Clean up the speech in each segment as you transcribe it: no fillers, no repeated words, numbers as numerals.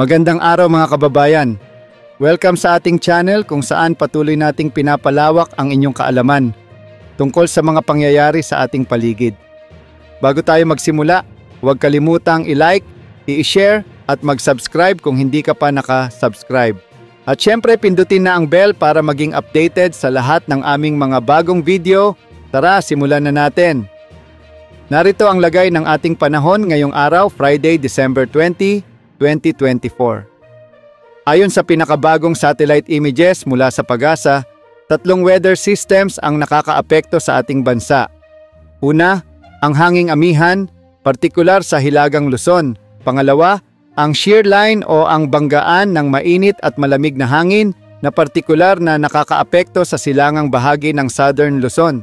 Magandang araw mga kababayan. Welcome sa ating channel kung saan patuloy nating pinapalawak ang inyong kaalaman tungkol sa mga pangyayari sa ating paligid. Bago tayo magsimula, huwag kalimutang i-like, i-share at mag-subscribe kung hindi ka pa naka-subscribe. At syempre pindutin na ang bell para maging updated sa lahat ng aming mga bagong video. Tara, simulan na natin. Narito ang lagay ng ating panahon ngayong araw, Friday, December 20, 2024. Ayon sa pinakabagong satellite images mula sa PAGASA, 3 weather systems ang nakakaapekto sa ating bansa. Una, ang hanging amihan, partikular sa Hilagang Luzon. Pangalawa, ang shear line o ang banggaan ng mainit at malamig na hangin na partikular na nakakaapekto sa silangang bahagi ng Southern Luzon.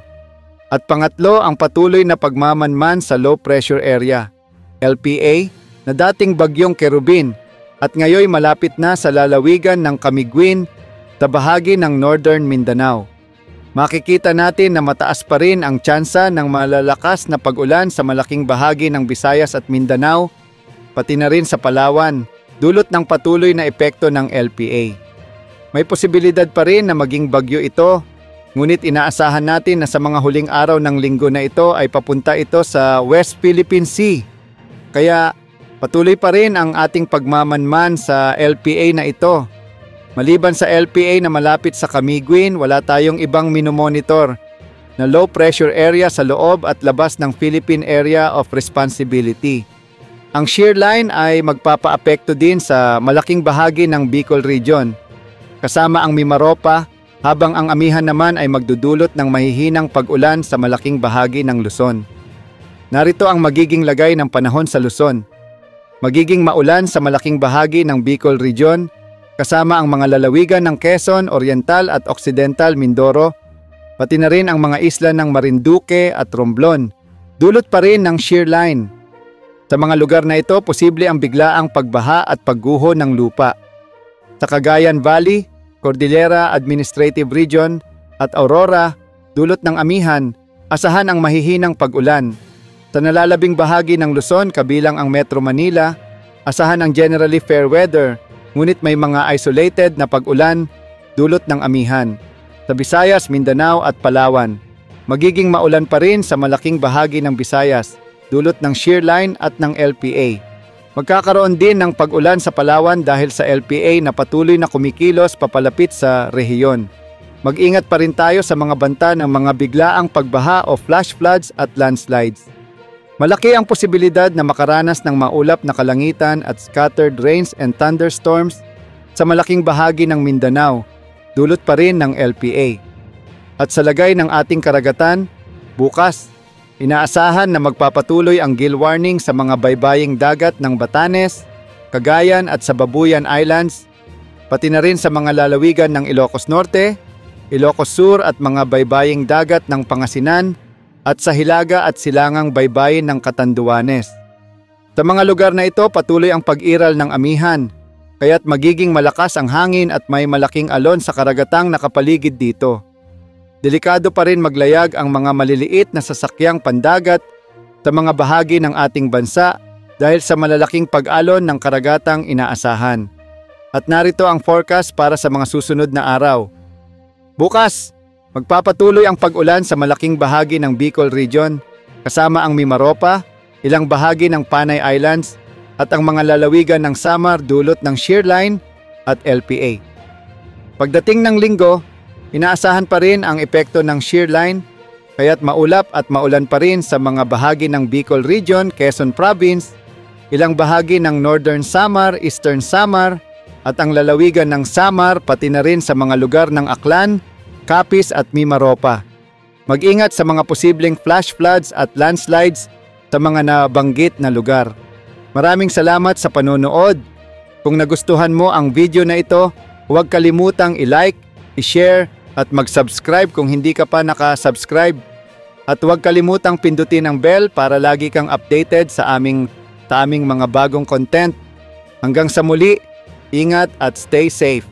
At pangatlo, ang patuloy na pagmamanman sa low pressure area, LPA, na dating bagyong Kerubin at ngayoy malapit na sa lalawigan ng Camiguin sa bahagi ng Northern Mindanao. Makikita natin na mataas pa rin ang tsansa ng malalakas na pag-ulan sa malaking bahagi ng Visayas at Mindanao, pati na rin sa Palawan, dulot ng patuloy na epekto ng LPA. May posibilidad pa rin na maging bagyo ito, ngunit inaasahan natin na sa mga huling araw ng linggo na ito ay papunta ito sa West Philippine Sea. Kaya patuloy pa rin ang ating pagmamanman sa LPA na ito. Maliban sa LPA na malapit sa Camiguin, wala tayong ibang minomonitor na low pressure area sa loob at labas ng Philippine Area of Responsibility. Ang shear line ay magpapaapekto din sa malaking bahagi ng Bicol Region, kasama ang Mimaropa, habang ang amihan naman ay magdudulot ng mahihinang pag-ulan sa malaking bahagi ng Luzon. Narito ang magiging lagay ng panahon sa Luzon. Magiging maulan sa malaking bahagi ng Bicol Region, kasama ang mga lalawigan ng Quezon, Oriental at Occidental Mindoro, pati na rin ang mga isla ng Marinduque at Romblon. Dulot pa rin ng shear line. Sa mga lugar na ito, posible ang biglaang pagbaha at pagguho ng lupa. Sa Cagayan Valley, Cordillera Administrative Region at Aurora, dulot ng amihan, asahan ang mahihinang pag-ulan. Sa nalalabing bahagi ng Luzon, kabilang ang Metro Manila, asahan ang generally fair weather, ngunit may mga isolated na pag-ulan dulot ng amihan. Sa Visayas, Mindanao at Palawan, magiging maulan pa rin sa malaking bahagi ng Visayas, dulot ng shear line at ng LPA. Magkakaroon din ng pag-ulan sa Palawan dahil sa LPA na patuloy na kumikilos papalapit sa rehiyon. Mag-ingat pa rin tayo sa mga banta ng mga biglaang pagbaha o flash floods at landslides. Malaki ang posibilidad na makaranas ng maulap na kalangitan at scattered rains and thunderstorms sa malaking bahagi ng Mindanao, dulot pa rin ng LPA. At sa lagay ng ating karagatan, bukas, inaasahan na magpapatuloy ang gill warning sa mga baybaying dagat ng Batanes, Cagayan at sa Babuyan Islands, pati na rin sa mga lalawigan ng Ilocos Norte, Ilocos Sur at mga baybaying dagat ng Pangasinan, at sa hilaga at silangang baybayin ng Catanduanes. Sa mga lugar na ito, patuloy ang pag-iral ng amihan, kaya't magiging malakas ang hangin at may malaking alon sa karagatang nakapaligid dito. Delikado pa rin maglayag ang mga maliliit na sasakyang pandagat sa mga bahagi ng ating bansa dahil sa malalaking pag-alon ng karagatang inaasahan. At narito ang forecast para sa mga susunod na araw. Bukas, magpapatuloy ang pag-ulan sa malaking bahagi ng Bicol Region, kasama ang Mimaropa, ilang bahagi ng Panay Islands, at ang mga lalawigan ng Samar dulot ng shear line at LPA. Pagdating ng linggo, inaasahan pa rin ang epekto ng shear line, kaya't maulap at maulan pa rin sa mga bahagi ng Bicol Region, Quezon Province, ilang bahagi ng Northern Samar, Eastern Samar, at ang lalawigan ng Samar pati na rin sa mga lugar ng Aklan, Capiz at Mimaropa. Mag-ingat sa mga posibleng flash floods at landslides sa mga nabanggit na lugar. Maraming salamat sa panonood. Kung nagustuhan mo ang video na ito, huwag kalimutang i-like, i-share at mag-subscribe kung hindi ka pa naka-subscribe. At huwag kalimutang pindutin ang bell para lagi kang updated sa aming mga bagong content. Hanggang sa muli, ingat at stay safe.